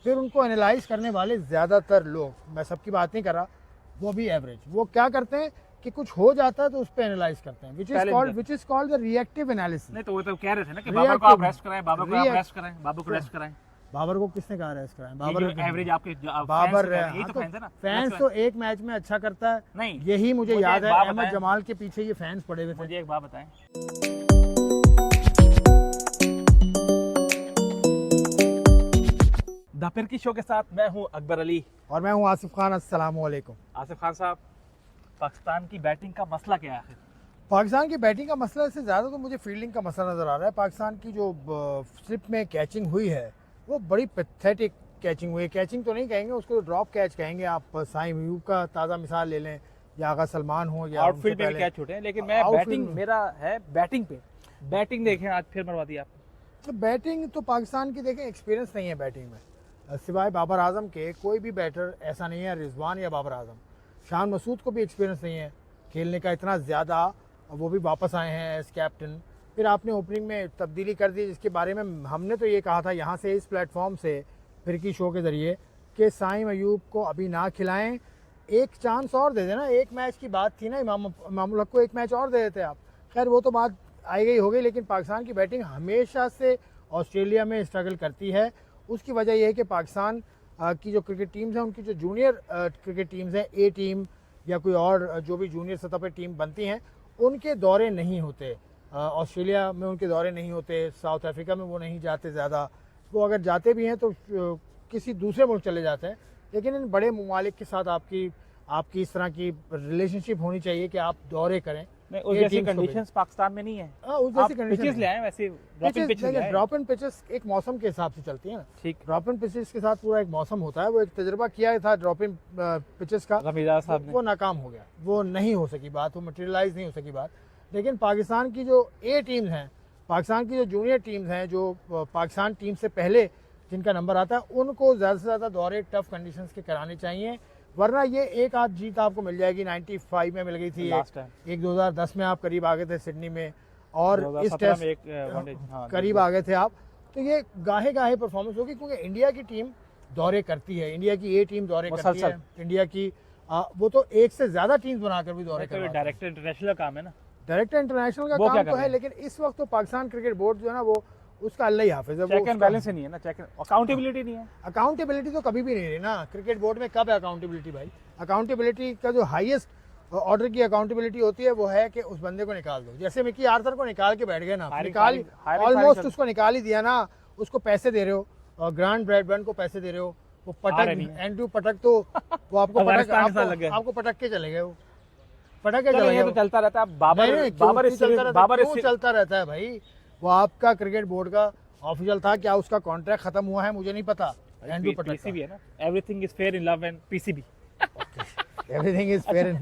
फिर उनको एनालाइज करने वाले ज़्यादातर लोग, मैं सबकी बात नहीं कर रहा, वो भी एवरेज, वो क्या करते हैं कि कुछ हो जाता है तो उस पर एनालाइज करते हैं, which is called the reactive analysis. नहीं तो वो तो कह रहे थे ना कि बाबर को आप रेस्ट कराएं, बाबर को आप रेस्ट कराएं, बाबर को रेस्ट कराएं। बाबर को किसने कहा रेस्ट कराएं? बाबर एवरेज आपके बाबर यही तो फैंस है ना। फैंस तो एक मैच में अच्छा करता है, नहीं यही मुझे मुझे याद एक है, बात अहमद बताएं। जमाल के पीछे ये फैंस पड़े हुए थे। मुझे एक बात बताएं, द फिरकी शो के साथ मैं हूं अकबर अली और मैं हूं आसिफ खान। अस्सलाम वालेकुम। आसिफ खान साहब, पाकिस्तान की बैटिंग का मसला क्या है आखिर? पाकिस्तान की बैटिंग का मसला से ज़्यादा तो मुझे फील्डिंग का मसला नज़र आ रहा है। पाकिस्तान की जो स्लिप में कैचिंग हुई है वो बड़ी पैथेटिक कैचिंग हुई है। कैचिंग तो नहीं कहेंगे, उसको ड्रॉप कैच कहेंगे। आप साइम अयूब का ताज़ा मिसाल ले लें, या आगा सलमान हो, या आउटफील्ड में भी कैच छूटे हैं, लेकिन मैं बैटिंग, मेरा है बैटिंग पे। बैटिंग देखें, आज फिर मरवा दी आपने। तो बैटिंग तो पाकिस्तान की देखें, एक्सपीरियंस नहीं है बैटिंग में। सिवाय बाबर आजम के कोई भी बैटर ऐसा नहीं है, रिजवान या बाबर आजम। शान मसूद को भी एक्सपीरियंस नहीं है खेलने का इतना ज़्यादा, वो भी वापस आए हैं एज कैप्टन। फिर आपने ओपनिंग में तब्दीली कर दी, जिसके बारे में हमने तो ये कहा था यहाँ से, इस प्लेटफॉर्म से, फिरकी शो के ज़रिए, कि साइम अयूब को अभी ना खिलाएं, एक चांस और दे देना। एक मैच की बात थी ना, इमामुल हक को एक मैच और दे देते आप। खैर वो तो बात आई गई हो गई, लेकिन पाकिस्तान की बैटिंग हमेशा से ऑस्ट्रेलिया में स्ट्रगल करती है। उसकी वजह यह है कि पाकिस्तान की जो क्रिकेट टीम्स हैं, उनकी जो जूनियर क्रिकेट टीम्स हैं, ए टीम या कोई और जो भी जूनियर सतह पर टीम बनती हैं, उनके दौरे नहीं होते। ऑस्ट्रेलिया में उनके दौरे नहीं होते, साउथ अफ्रीका में वो नहीं जाते ज़्यादा। वो अगर जाते भी हैं तो किसी दूसरे मुल्क चले जाते हैं। लेकिन इन बड़े ममालिक के साथ आपकी इस तरह की रिलेशनशिप होनी चाहिए कि आप दौरे करें। उस जैसी कंडीशंस पाकिस्तान में नहीं है। उस जैसी पिचेस ले आए, वैसे ड्रॉप एंड पिचेस एक मौसम के हिसाब से चलती है ना। ठीक, ड्रॉप एंड पिचेस के साथ पूरा एक मौसम होता है। वो एक तजुर्बा किया था ड्रॉप एंड पिचेस का, वो नाकाम हो गया, वो नहीं हो सकी बात, वो मटेरियलाइज नहीं हो सकी बात। लेकिन पाकिस्तान की जो ए टीम्स हैं, पाकिस्तान की जो जूनियर टीम्स हैं, जो पाकिस्तान टीम से पहले जिनका नंबर आता है, उनको ज़्यादा से ज़्यादा दौरे टफ कंडीशंस के कराने चाहिए। वरना ये एक आध जीत आपको मिल जाएगी। 95 में मिल गई थी, एक 2010 में आप करीब आ गए थे सिडनी में, और इस टेस्ट करीब आ गए थे आप। तो ये गाहे गाहे परफॉर्मेंस होगी, क्योंकि इंडिया की टीम दौरे करती है, इंडिया की ए टीम दौरे करती है। इंडिया की वो तो एक से ज़्यादा टीम्स बनाकर भी दौरे करती है। डायरेक्टर इंटरनेशनल काम है ना, डायरेक्टर इंटरनेशनल का काम तो है, लेकिन इस वक्त तो पाकिस्तान क्रिकेट बोर्ड जो है ना, वो उसका अल्लाह ही हाफिज़ है। चेक एंड बैलेंस नहीं है ना, चेक अकाउंटेबिलिटी नहीं है। अकाउंटेबिलिटी तो कभी भी नहीं रही ना क्रिकेट बोर्ड में। कब है अकाउंटेबिलिटी भाई? अकाउंटेबिलिटी का जो हाईएस्ट ऑर्डर की अकाउंटेबिलिटी होती है वो है कि उस बंदे को निकाल दो। जैसे मिकी आर्थर को निकाल के बैठ गए ना, निकाल ऑलमोस्ट उसको निकाल ही दिया ना। उसको पैसे दे रहे हो, और ग्रांड ब्रैडबर्न को पैसे दे रहे हो, वो पटक एंड्रू पटक, तो वो आपको पटक के चले गए, वो पटक के चले गए। तो चलता रहता है। बाबर चलता रहता है भाई। वो आपका क्रिकेट बोर्ड का ऑफिशियल था, क्या उसका कॉन्ट्रैक्ट खत्म हुआ है मुझे नहीं पता। एंड्रू पटक पीसीबी है ना, everything is fair in love and PCB. Everything is fair in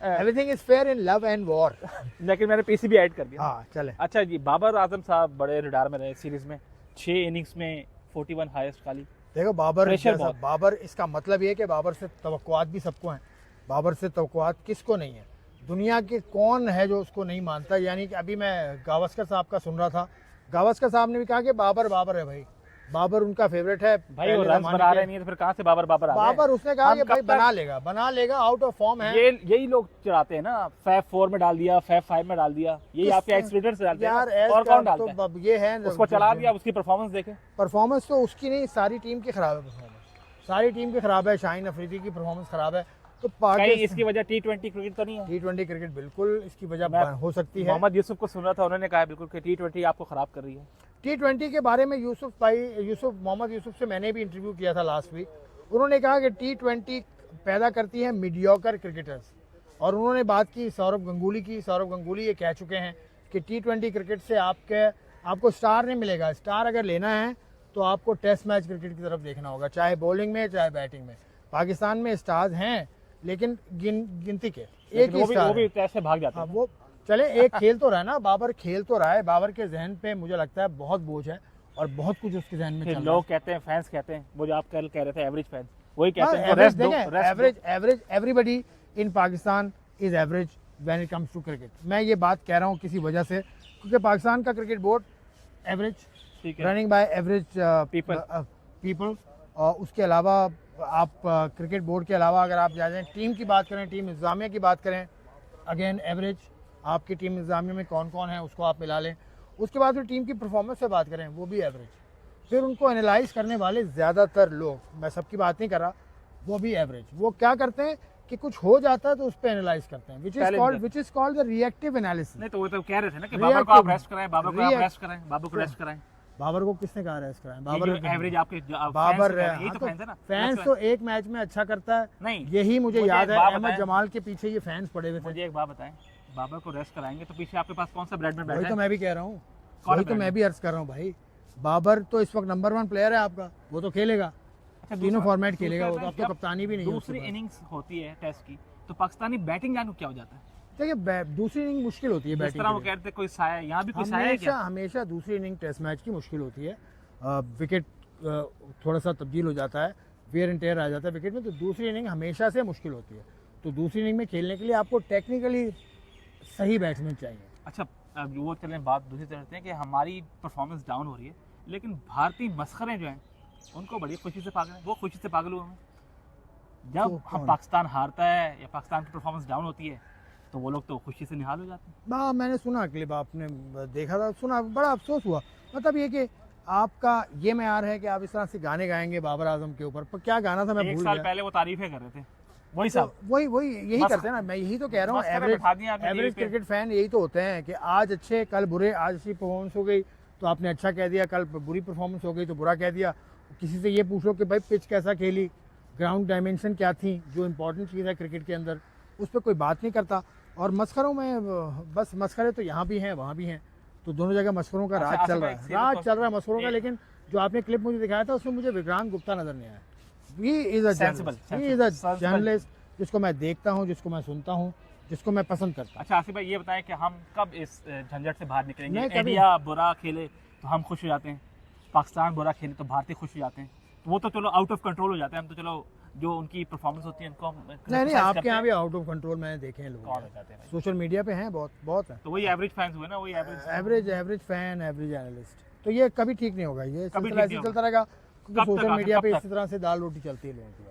everything is fair in love and war. लेकिन मैंने पीसीबी ऐड कर दिया। हाँ चले। अच्छा जी, बाबर आजम साहब बड़े रिटायर में रहे सीरीज में, 6 इनिंग्स में 41 हाईएस्ट खाली। देखो बाबर इसका मतलब ये है कि बाबर से तवक्कुआत भी सबको हैं। बाबर से तवक्कुआत किसको नहीं है? दुनिया के कौन है जो उसको नहीं मानता? यानी कि अभी मैं गावस्कर साहब का सुन रहा था, गावस्कर साहब ने भी कहा कि बाबर है भाई, बाबर उनका फेवरेट है भाई। वो रन बना रहे नहीं है तो फिर कहां से बाबर आ रहा है? बाबर उसने कहा कि भाई बना लेगा, आउट ऑफ फॉर्म है। यही लोग चढ़ाते हैं ना, फैब 4 में डाल दिया, फैब 5 में डाल दिया, यही आपके एक्सपीरियंटर से डालते हैं। और कौन डालता है? ये है उसको चला दिया, उसकी परफॉर्मेंस देखे। परफॉर्मेंस तो उसकी नहीं, सारी टीम की खराब है परफॉर्मेंस, सारी टीम की खराब है। शाहीन अफरीदी की परफॉर्मेंस खराब है। तो इसकी वजह T20 क्रिकेट तो नहीं है? T20 क्रिकेट बिल्कुल इसकी वजह हो सकती है। मोहम्मद यूसुफ को सुन रहा था, उन्होंने कहा बिल्कुल कि T20 आपको खराब कर रही है। T20 के बारे में मोहम्मद यूसुफ से मैंने भी इंटरव्यू किया था लास्ट वीक। उन्होंने कहा कि T20 पैदा करती है मीडियोकर क्रिकेटर्स, और उन्होंने बात की सौरभ गंगुली की। सौरभ गंगुली ये कह चुके हैं कि T20 क्रिकेट से आपको स्टार नहीं मिलेगा। स्टार अगर लेना है तो आपको टेस्ट मैच क्रिकेट की तरफ देखना होगा, चाहे बॉलिंग में चाहे बैटिंग में। पाकिस्तान में स्टार्स हैं, लेकिन गिनती के एक ही स्टार, वो भी कैसे भाग जाते हैं। वो चले, एक खेल तो रहा है ना, बाबर खेल तो रहा है। बाबर के जहन पे मुझे लगता है बहुत बोझ है, और बहुत कुछ उसके जहन में चल रहा है। लोग कहते हैं, फैंस कहते हैं, वो जो आप कल कह रहे थे एवरेज फैंस, वही कहते हैं average everybody in Pakistan is average when it comes to cricket. मैं ये बात कह रहा हूँ किसी वजह से, क्योंकि पाकिस्तान का cricket board average, running by average people. उसके अलावा आप क्रिकेट बोर्ड के अलावा अगर आप जा जाएँ, टीम की बात करें, टीम इंतज़ामिया की बात करें, अगेन एवरेज आपकी टीम इंतज़ामिया में कौन कौन है उसको आप मिला लें। उसके बाद फिर टीम की परफॉर्मेंस से बात करें, वो भी एवरेज। फिर उनको एनालाइज करने वाले ज़्यादातर लोग, मैं सबकी बात नहीं कर रहा, वो भी एवरेज। वो क्या करते हैं कि कुछ हो जाता है तो उस पर एनालाइज करते हैं, which is called the reactive analysis. नहीं तो वो तो कह रहे थे ना कि बाबर को आप रेस्ट कराएं, बाबर को आप रेस्ट कराएं, बाबर को रेस्ट कराएं। बाबर को किसने कहा रेस्ट कराएं? बाबर एवरेज आपके बाबर यही तो फैंस है ना। फैंस तो एक मैच में अच्छा करता है, नहीं यही मुझे याद है। अहमद जमाल के पीछे ये फैंस पड़े हुए थे। मुझे एक बात बताएं, बाबर को रेस्ट कराएंगे तो पीछे आपके पास कौन सा ब्रेडमैन बैठा है? वही तो मैं भी कह रहा हूँ, वही तो मैं भी अर्ज कर रहा हूँ भाई। बाबर तो इस वक्त नंबर 1 प्लेयर है आपका, वो तो खेलेगा, तीनों फॉर्मेट खेलेगा, वो तो अब तो कप्तानी भी नहीं है। दूसरी इनिंग्स होती है टेस्ट की, तो पाकिस्तानी बैटिंग जानो क्या हो जाता है? देखिए दूसरी इनिंग मुश्किल होती है जिस बैटिंग तरह वो के लिए। कहते हैं कोई साया, यहाँ भी कोई साया है क्या? हमेशा दूसरी इनिंग टेस्ट मैच की मुश्किल होती है। विकेट थोड़ा सा तब्दील हो जाता है, वेयर एंड टेयर आ जाता है विकेट में, तो दूसरी इनिंग हमेशा से मुश्किल होती है। तो दूसरी इनिंग में खेलने के लिए आपको टेक्निकली सही बैट्समैन चाहिए। अच्छा, अब वो चलें, बात दूसरी तरफ है कि हमारी परफॉर्मेंस डाउन हो रही है, लेकिन भारतीय मस्खरे जो हैं उनको बड़ी खुशी से पागल हैं, वो खुशी से पागल हुए हैं। जब तो हम पाकिस्तान हारता है या पाकिस्तान की परफॉर्मेंस डाउन होती है तो वो लोग तो खुशी से निहाल हो जाते हैं। मैंने सुना क्लिप, आपने देखा था, सुना, बड़ा अफसोस हुआ। मतलब ये कि आपका ये मैार है कि आप इस तरह से गाने गाएंगे बाबर आजम के ऊपर, पर क्या गाना था मैं भूल गया। 1 साल पहले वो तारीफें कर रहे थे, वही साहब, वही यही करते हैं ना। मैं यही तो कह रहा हूँ, एवरेज क्रिकेट फैन यही तो होते हैं कि आज अच्छे कल बुरे, आज अच्छी परफॉर्मेंस हो गई तो आपने अच्छा कह दिया, कल बुरी परफॉर्मेंस हो गई तो बुरा कह दिया। किसी से ये पूछो कि भाई पिच कैसा खेली, ग्राउंड डायमेंशन क्या थी, जो इंपॉर्टेंट चीज़ है क्रिकेट के अंदर, उस पर कोई बात नहीं करता। और मस्खरों में बस मस्खरे तो यहाँ भी हैं वहाँ भी हैं, तो दोनों जगह मस्खरों का राज चल रहा है, मस्खरों का। लेकिन जो आपने क्लिप मुझे दिखाया था उसमें मुझे विक्रांत गुप्ता नजर नहीं आया। ही इज़ अ जर्नलिस्ट जिसको मैं देखता हूँ, जिसको मैं सुनता हूँ, जिसको मैं पसंद करता हूँ। अच्छा आसिफ भाई, ये बताएं कि हम कब इस झंझट से बाहर निकलेंगे? इंडिया बुरा खेले तो हम खुश हो जाते हैं, पाकिस्तान बुरा खेले तो भारतीय खुश हो जाते हैं, तो वो तो चलो आउट ऑफ कंट्रोल हो जाते हैं। हम तो चलो जो उनकी परफॉर्मेंस होती है उनको हम नहीं, आपके यहाँ भी आउट ऑफ कंट्रोल मैंने देखे हैं लोग, कौन हो जाते हैं सोशल मीडिया पे हैं, बहुत है। तो वही एवरेज फैंस हुए ना, वही एवरेज फैन, एवरेज एनालिस्ट। तो ये कभी ठीक नहीं होगा, ये सिलसिला ऐसे चलता रहेगा क्योंकि सोशल मीडिया पे इसी तरह से दाल रोटी चलती है लोगों की।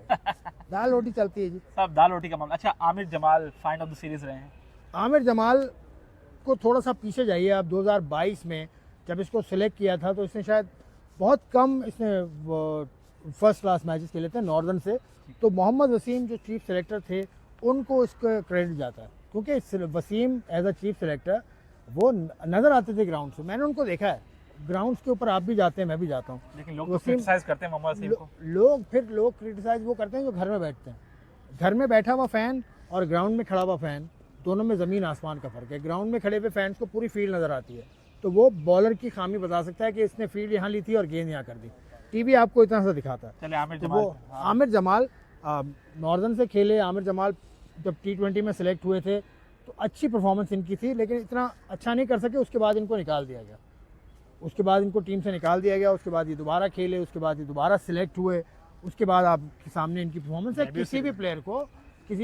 दाल रोटी चलती है जी, सब दाल रोटी का मामला। अच्छा, Aamir Jamal find of the series रहे हैं। आमिर जमाल को थोड़ा सा पीछे जाइए आप। 2022 में जब इसको सिलेक्ट किया था तो इसने शायद बहुत कम फर्स्ट क्लास मैचेस खेले थे नॉर्दर्न से, तो मोहम्मद वसीम जो चीफ सेलेक्टर थे उनको इसका क्रेडिट जाता है, क्योंकि Wasim as a chief selector वो नज़र आते थे ग्राउंड से। मैंने उनको देखा है ग्राउंड्स के ऊपर, आप भी जाते हैं मैं भी जाता हूँ, लेकिन लोग तो क्रिटिसाइज करते हैं मोहम्मद वसीम को। लोग क्रिटिसाइज वो करते हैं जो घर में बैठते हैं। घर में बैठा हुआ फ़ैन और ग्राउंड में खड़ा हुआ फ़ैन, दोनों में ज़मीन आसमान का फ़र्क है। ग्राउंड में खड़े हुए फैंस को पूरी फील्ड नज़र आती है, तो वो बॉलर की खामी बता सकता है कि इसने फील्ड यहाँ ली थी और गेंद यहाँ कर दी। टीवी आपको इतना सा दिखाता है। चले आमिर तो जमाल, वो आमिर जमाल नॉर्दर्न से खेले। आमिर जमाल जब T20 में सिलेक्ट हुए थे तो अच्छी परफॉर्मेंस इनकी थी, लेकिन इतना अच्छा नहीं कर सके। उसके बाद इनको निकाल दिया गया, उसके बाद इनको टीम से निकाल दिया गया। उसके बाद ये दोबारा खेले, उसके बाद ये दोबारा सिलेक्ट हुए। उसके बाद आपके सामने इनकी परफॉर्मेंस है। किसी भी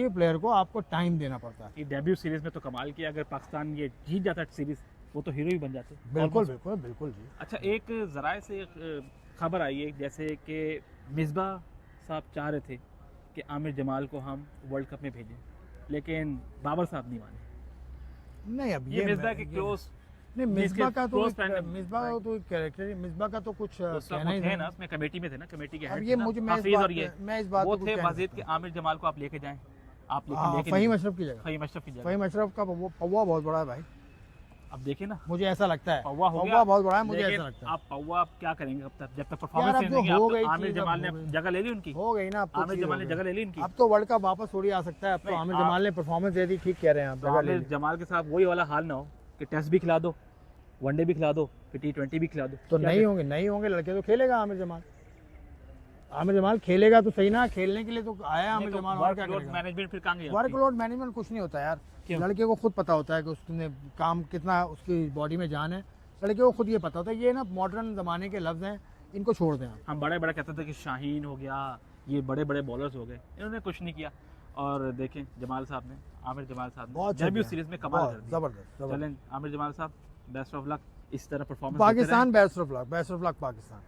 प्लेयर को आपको टाइम देना पड़ता है। ये डेब्यू सीरीज में तो कमाल किया, अगर पाकिस्तान ये जीत जाता सीरीज वो तो हीरो ही बन जाते। बिल्कुल जी। अच्छा, एक जराए से एक खबर आई है जैसे कि मिसबाह साहब चाह रहे थे कि आमिर जमाल को हम वर्ल्ड कप में भेजें, लेकिन बाबर साहब नहीं माने। नहीं, अब ये मिसबाह के क्लोज नहीं, मिसबाह का तो कैरेक्टर, मिसबाह का तो कुछ कहना ही है ना, उसमें कमेटी में थे ना, कमेटी के हेड ये मुझे मैं इस बात वो थे वाजिद के आमिर जमाल को आप लेके जाएं, आप लेके फहीम अशरफ की जगह, फहीम अशरफ का पौवा बहुत बड़ा है भाई। अब देखिए ना, मुझे ऐसा लगता है पौवा बहुत बड़ा है, मुझे ऐसा लगता है। आप पौवा आप क्या करेंगे जब तक परफॉर्मेंस नहीं होगी? आमिर जमाल ने जगह ले ली उनकी, हो गई ना, आमिर जमाल ने जगह ले ली इनकी। अब तो वर्ल्ड कप वापस थोड़ी आ सकता है। अब तो आमिर जमाल ने परफॉर्मेंस दे दी, ठीक कह रहे हैं आप। आमिर जमाल के साथ वही वाला हाल ना हो कि टेस्ट भी खिला दो, वनडे भी खिला दो, फिर T20 भी खिला दो, तो नहीं होंगे लड़के। तो खेलेगा आमिर जमाल खेलेगा तो सही ना, खेलने के लिए तो आया आमिर जमाल। वर्कलोड मैनेजमेंट फिर कहां गया? वर्कलोड मैनेजमेंट कुछ नहीं होता यार, लड़के को खुद पता होता है कि उसने काम कितना, उसकी बॉडी में जान है, लड़के को खुद ये पता होता है। ये ना मॉडर्न ज़माने के लफ्ज़ हैं, इनको छोड़ दें। हम बड़े कहते थे कि शाहीन हो गया, ये बड़े बॉलर्स हो गए, इन्होंने कुछ नहीं किया। और देखें जमाल साहब ने, आमिर जमाल साहब ने डेब्यू सीरीज में कमाल कर दिया, जबरदस्त। चलें आमिर जमाल साहब, बेस्ट ऑफ लक। इस तरह performance Pakistan, best of luck Pakistan.